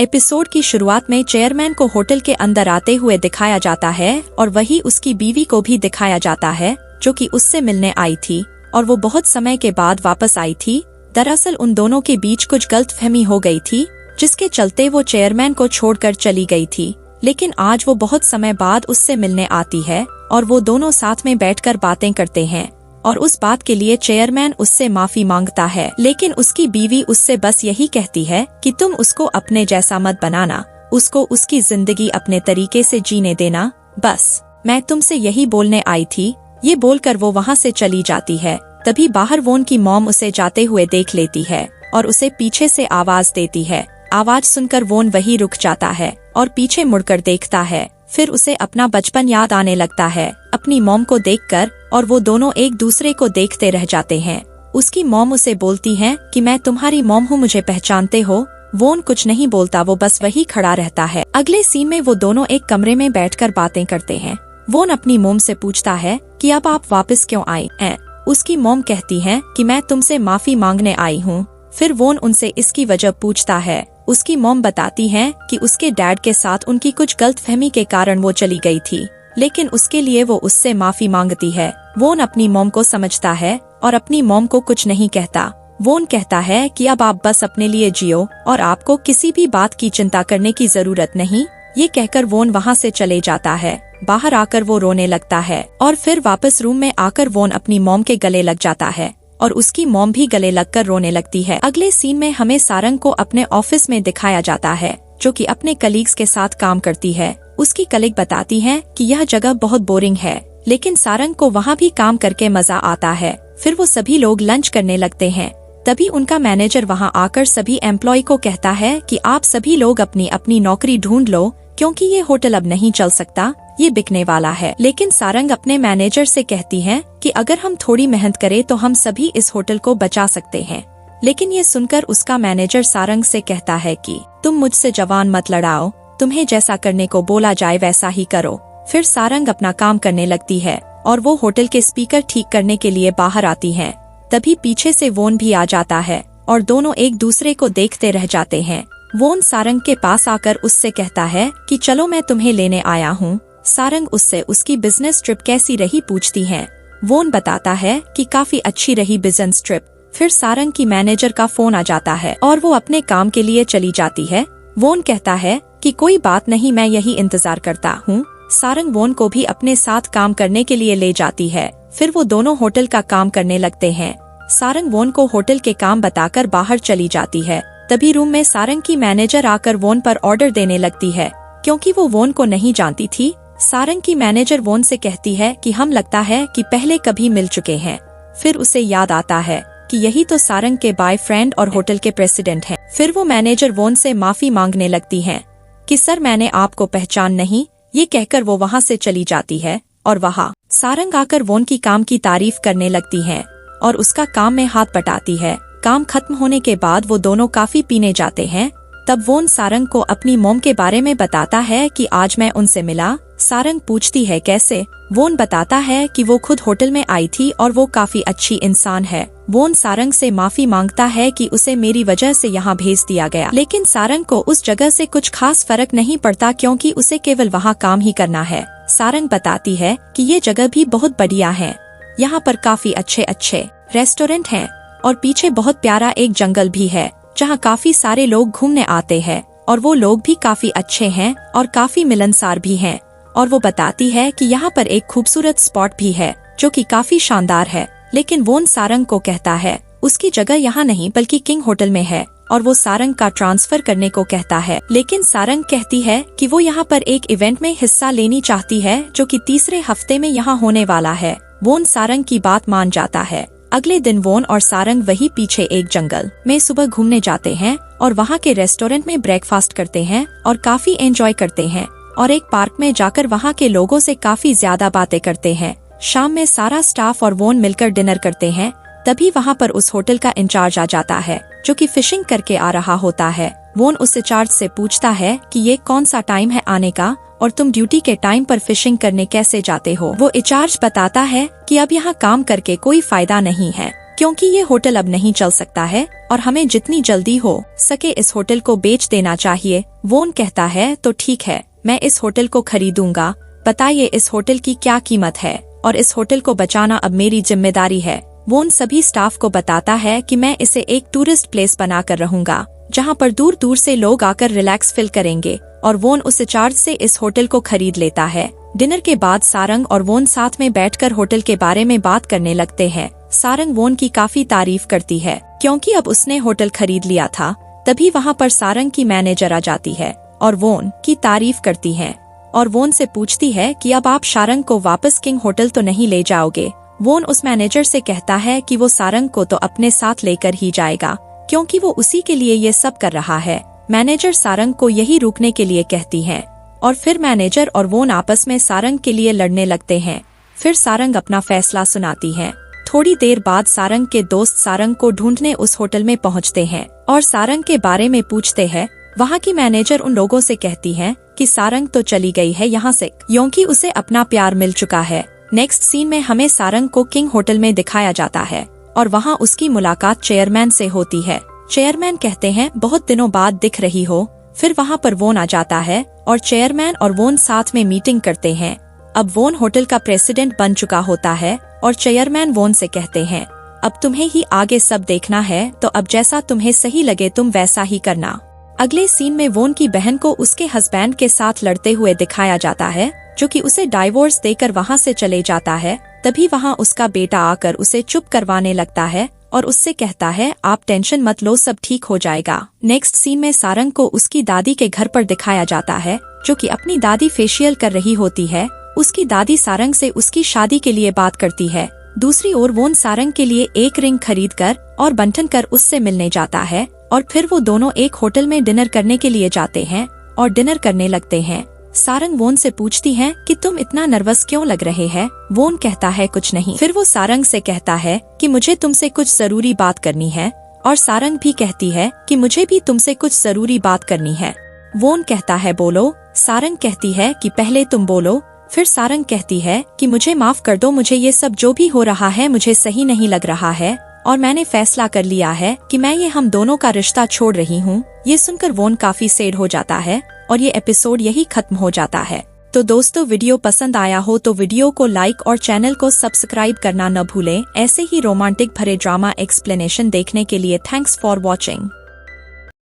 Episode की शुरुआत में चेयरमैन को होटल के अंदर आते हुए दिखाया जाता है और वही उसकी बीवी को भी दिखाया जाता है जो कि उससे मिलने आई थी और वो बहुत समय के बाद वापस आई थी। दरअसल उन दोनों के बीच कुछ गलतफहमी हो गई थी जिसके चलते वो चेयरमैन को छोड़कर चली गई थी, लेकिन आज वो बहुत समय बाद उससे मिलने आती है और वो दोनों साथ में बैठकर बातें करते हैं और उस बात के लिए चेयरमैन उससे माफी मांगता है, लेकिन उसकी बीवी उससे बस यही कहती है कि तुम उसको अपने जैसा मत बनाना, उसको उसकी जिंदगी अपने तरीके से जीने देना, बस मैं तुमसे यही बोलने आई थी। ये बोलकर वो वहाँ से चली जाती है। तभी बाहर वोन की मॉम उसे जाते हुए देख लेती है और उसे पीछे से आवाज देती है। आवाज सुनकर वोन वही रुक जाता है और पीछे मुड़कर देखता है। फिर उसे अपना बचपन याद आने लगता है अपनी मॉम को देखकर और वो दोनों एक दूसरे को देखते रह जाते हैं। उसकी मॉम उसे बोलती है कि मैं तुम्हारी मॉम हूँ, मुझे पहचानते हो? वोन कुछ नहीं बोलता, वो बस वही खड़ा रहता है। अगले सीन में वो दोनों एक कमरे में बैठकर बातें करते हैं। वोन अपनी मॉम से पूछता है कि अब आप वापस क्यों आई हैं? उसकी मॉम कहती है कि मैं तुमसे माफी मांगने आई हूँ। फिर वोन उनसे इसकी वजह पूछता है। उसकी मॉम बताती है कि उसके डैड के साथ उनकी कुछ गलतफहमी के कारण वो चली गई थी, लेकिन उसके लिए वो उससे माफी मांगती है। वोन अपनी मॉम को समझता है और अपनी मॉम को कुछ नहीं कहता। वोन कहता है कि अब आप बस अपने लिए जियो और आपको किसी भी बात की चिंता करने की जरूरत नहीं। ये कहकर वोन वहाँ से चले जाता है। बाहर आकर वो रोने लगता है और फिर वापस रूम में आकर वोन अपनी मॉम के गले लग जाता है और उसकी मॉम भी गले लगकर रोने लगती है। अगले सीन में हमें सारंग को अपने ऑफिस में दिखाया जाता है जो कि अपने कलीग्स के साथ काम करती है। उसकी कलीग बताती है कि यह जगह बहुत बोरिंग है, लेकिन सारंग को वहाँ भी काम करके मजा आता है। फिर वो सभी लोग लंच करने लगते हैं। तभी उनका मैनेजर वहाँ आकर सभी एम्प्लॉय को कहता है कि आप सभी लोग अपनी अपनी नौकरी ढूंढ लो क्योंकि ये होटल अब नहीं चल सकता, ये बिकने वाला है। लेकिन सारंग अपने मैनेजर से कहती है कि अगर हम थोड़ी मेहनत करें तो हम सभी इस होटल को बचा सकते हैं। लेकिन ये सुनकर उसका मैनेजर सारंग से कहता है कि तुम मुझसे जवान मत लड़ाओ, तुम्हें जैसा करने को बोला जाए वैसा ही करो। फिर सारंग अपना काम करने लगती है और वो होटल के स्पीकर ठीक करने के लिए बाहर आती हैं। तभी पीछे से वोन भी आ जाता है और दोनों एक दूसरे को देखते रह जाते हैं। वोन सारंग के पास आकर उससे कहता है कि चलो मैं तुम्हें लेने आया हूँ। सारंग उससे उसकी बिजनेस ट्रिप कैसी रही पूछती है। वोन बताता है कि काफी अच्छी रही बिजनेस ट्रिप। फिर सारंग की मैनेजर का फोन आ जाता है और वो अपने काम के लिए चली जाती है। वोन कहता है कि कोई बात नहीं, मैं यही इंतजार करता हूँ। सारंग वोन को भी अपने साथ काम करने के लिए ले जाती है। फिर वो दोनों होटल का काम करने लगते हैं। सारंग वोन को होटल के काम बताकर बाहर चली जाती है। तभी रूम में सारंग की मैनेजर आकर वोन पर ऑर्डर देने लगती है क्योंकि वो वोन को नहीं जानती थी। सारंग की मैनेजर वोन से कहती है कि हम लगता है कि पहले कभी मिल चुके हैं। फिर उसे याद आता है कि यही तो सारंग के बॉयफ्रेंड और होटल के प्रेसिडेंट हैं। फिर वो मैनेजर वोन से माफी मांगने लगती है कि सर मैंने आपको पहचान नहीं। ये कहकर वो वहाँ से चली जाती है और वहाँ सारंग आकर वोन की काम की तारीफ करने लगती है और उसका काम में हाथ बटाती है। काम खत्म होने के बाद वो दोनों काफी पीने जाते हैं। तब वोन सारंग को अपनी मॉम के बारे में बताता है कि आज मैं उनसे मिला। सारंग पूछती है कैसे। वोन बताता है कि वो खुद होटल में आई थी और वो काफी अच्छी इंसान है। वोन सारंग से माफी मांगता है कि उसे मेरी वजह से यहाँ भेज दिया गया, लेकिन सारंग को उस जगह से कुछ खास फर्क नहीं पड़ता क्योंकि उसे केवल वहाँ काम ही करना है। सारंग बताती है कि ये जगह भी बहुत बढ़िया है, यहाँ पर काफी अच्छे अच्छे रेस्टोरेंट हैं और पीछे बहुत प्यारा एक जंगल भी है जहाँ काफी सारे लोग घूमने आते हैं और वो लोग भी काफी अच्छे हैं और काफी मिलनसार भी हैं। और वो बताती है कि यहाँ पर एक खूबसूरत स्पॉट भी है जो कि काफी शानदार है। लेकिन वोन सारंग को कहता है उसकी जगह यहाँ नहीं बल्कि किंग होटल में है और वो सारंग का ट्रांसफर करने को कहता है। लेकिन सारंग कहती है कि वो यहाँ पर एक इवेंट में हिस्सा लेनी चाहती है जो कि तीसरे हफ्ते में यहाँ होने वाला है। वोन सारंग की बात मान जाता है। अगले दिन वोन और सारंग वही पीछे एक जंगल में सुबह घूमने जाते हैं और वहाँ के रेस्टोरेंट में ब्रेकफास्ट करते हैं और काफी एंजॉय करते हैं और एक पार्क में जाकर वहाँ के लोगों से काफी ज्यादा बातें करते हैं। शाम में सारा स्टाफ और वोन मिलकर डिनर करते हैं। तभी वहाँ पर उस होटल का इंचार्ज आ जाता है जो कि फिशिंग करके आ रहा होता है। वोन उस इंचार्ज से पूछता है कि ये कौन सा टाइम है आने का और तुम ड्यूटी के टाइम पर फिशिंग करने कैसे जाते हो। वो इंचार्ज बताता है कि अब यहाँ काम करके कोई फायदा नहीं है क्योंकि ये होटल अब नहीं चल सकता है और हमें जितनी जल्दी हो सके इस होटल को बेच देना चाहिए। वोन कहता है तो ठीक है, मैं इस होटल को खरीदूंगा। बताइए इस होटल की क्या कीमत है और इस होटल को बचाना अब मेरी जिम्मेदारी है। वोन सभी स्टाफ को बताता है कि मैं इसे एक टूरिस्ट प्लेस बनाकर रहूंगा जहां पर दूर दूर से लोग आकर रिलैक्स फील करेंगे, और वोन उस चार्ज से इस होटल को खरीद लेता है। डिनर के बाद सारंग और वोन साथ में बैठकर होटल के बारे में बात करने लगते हैं। सारंग वोन की काफी तारीफ करती है क्योंकि अब उसने होटल खरीद लिया था। तभी वहाँ पर सारंग की मैनेजर आ जाती है और वोन की तारीफ करती है और वोन से पूछती है कि अब आप सारंग को वापस किंग होटल तो नहीं ले जाओगे। वोन उस मैनेजर से कहता है कि वो सारंग को तो अपने साथ लेकर ही जाएगा क्योंकि वो उसी के लिए ये सब कर रहा है। मैनेजर सारंग को यही रोकने के लिए कहती है और फिर मैनेजर और वोन आपस में सारंग के लिए लड़ने लगते हैं। फिर सारंग अपना फैसला सुनाती है। थोड़ी देर बाद सारंग के दोस्त सारंग को ढूंढने उस होटल में पहुंचते हैं और सारंग के बारे में पूछते हैं। वहाँ की मैनेजर उन लोगों से कहती है कि सारंग तो चली गई है यहाँ से क्योंकि उसे अपना प्यार मिल चुका है। नेक्स्ट सीन में हमें सारंग को किंग होटल में दिखाया जाता है और वहाँ उसकी मुलाकात चेयरमैन से होती है। चेयरमैन कहते हैं बहुत दिनों बाद दिख रही हो। फिर वहाँ पर वोन आ जाता है और चेयरमैन और वोन साथ में मीटिंग करते हैं। अब वोन होटल का प्रेसिडेंट बन चुका होता है और चेयरमैन वोन से कहते हैं अब तुम्हें ही आगे सब देखना है, तो अब जैसा तुम्हें सही लगे तुम वैसा ही करना। अगले सीन में वोन की बहन को उसके हस्बैंड के साथ लड़ते हुए दिखाया जाता है जो कि उसे डाइवोर्स देकर वहाँ से चले जाता है। तभी वहाँ उसका बेटा आकर उसे चुप करवाने लगता है और उससे कहता है आप टेंशन मत लो, सब ठीक हो जाएगा। नेक्स्ट सीन में सारंग को उसकी दादी के घर पर दिखाया जाता है जो कि अपनी दादी फेशियल कर रही होती है। उसकी दादी सारंग से उसकी शादी के लिए बात करती है। दूसरी ओर वोन सारंग के लिए एक रिंग खरीद कर और बंधन कर उससे मिलने जाता है और फिर वो दोनों एक होटल में डिनर करने के लिए जाते हैं और डिनर करने लगते हैं। सारंग वोन से पूछती है कि तुम इतना नर्वस क्यों लग रहे हैं। वोन कहता है कुछ नहीं। फिर वो सारंग से कहता है कि मुझे तुमसे कुछ जरूरी बात करनी है और सारंग भी कहती है कि मुझे भी तुमसे कुछ जरूरी बात करनी है। वोन कहता है बोलो। सारंग कहती है कि पहले तुम बोलो। फिर सारंग कहती है कि मुझे माफ कर दो, मुझे ये सब जो भी हो रहा है मुझे सही नहीं लग रहा है और मैंने फैसला कर लिया है कि मैं ये हम दोनों का रिश्ता छोड़ रही हूँ। ये सुनकर वोन काफी सैड हो जाता है और ये एपिसोड यही खत्म हो जाता है। तो दोस्तों वीडियो पसंद आया हो तो वीडियो को लाइक और चैनल को सब्सक्राइब करना न भूलें। ऐसे ही रोमांटिक भरे ड्रामा एक्सप्लेनेशन देखने के लिए थैंक्स फॉर वॉचिंग।